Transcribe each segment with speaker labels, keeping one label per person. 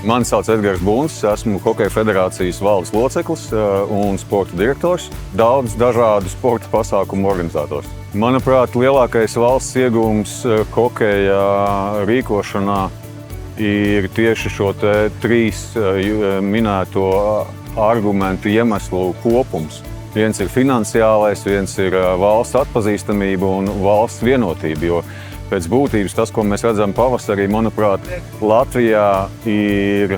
Speaker 1: Mani sauc Edgars Buncis, esmu Hokeja federācijas valdes loceklis un sporta direktors, daudz dažādu sporta pasākumu organizators. Manuprāt, lielākais valsts iegūms hokeja rīkošanā ir tieši šo trīs minēto argumentu iemeslu kopums. Viens ir finansiālais, viens ir valsts atpazīstamība un valsts vienotība, jo pēc būtības tas, ko mēs redzam pavasarī, manuprāt, Latvijā ir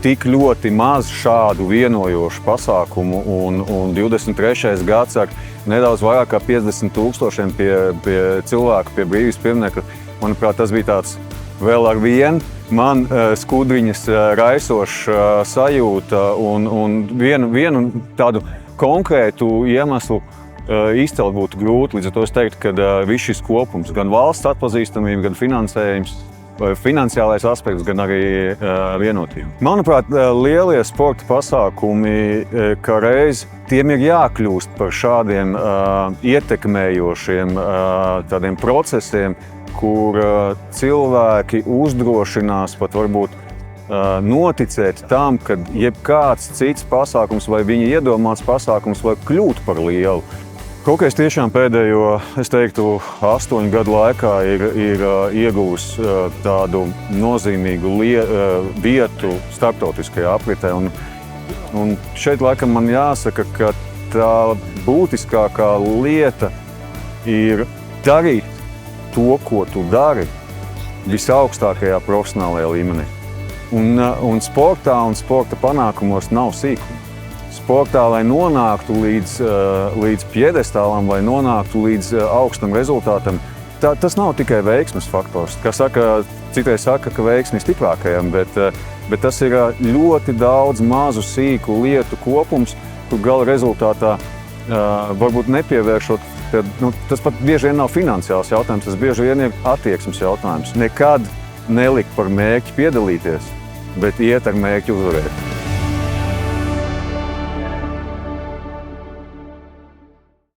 Speaker 1: tik ļoti maz šādu vienojošu pasākumu un 23. gads ar nedaudz vairāk kā 50,000 pie cilvēku pie brīvības pieminekļa. Manuprāt, tas bija tāds vēl ar vienu man skudriņas raisošs sajūta un vienu tādu konkrētu iemeslu izcelt būtu grūti. Līdz ar to es teiktu, ka viss šis kopums, gan valsts atpazīstamība, gan finansējums, finansiālais aspekts, gan arī vienotība. Manuprāt, lielie sporta pasākumi, ka reiz tiem ir jākļūst par šādiem ietekmējošiem tādiem procesiem, kur cilvēki uzdrošinās pat varbūt noticēt tam, ka jebkāds cits pasākums vai viņa iedomāts pasākums var kļūt par lielu. Hokejs tiešām pēdējo, es teiktu, 8 gadu laikā ir ieguvis tādu nozīmīgu vietu starptautiskajā apritē. Un šeit laikam man jāsaka, ka tā būtiskākā lieta ir darīt to, ko tu dari visaugstākajā profesionālajā līmenī. Un sportā un sporta panākumos nav sīkumi. Sportā, lai nonāktu līdz piedestālam, lai nonāktu līdz augstam rezultātam, tas nav tikai veiksmes faktors. Citreiz saka, ka veiksme ir stiprākajam, bet tas ir ļoti daudz mazu sīku lietu kopums, kur gala rezultātā varbūt nepievēršot. Tas pat bieži vien nav finansiāls jautājums, tas bieži vien ir attieksmes jautājums. Nekad nelikt par mērķi piedalīties, bet iet ar mērķi uzvarēt.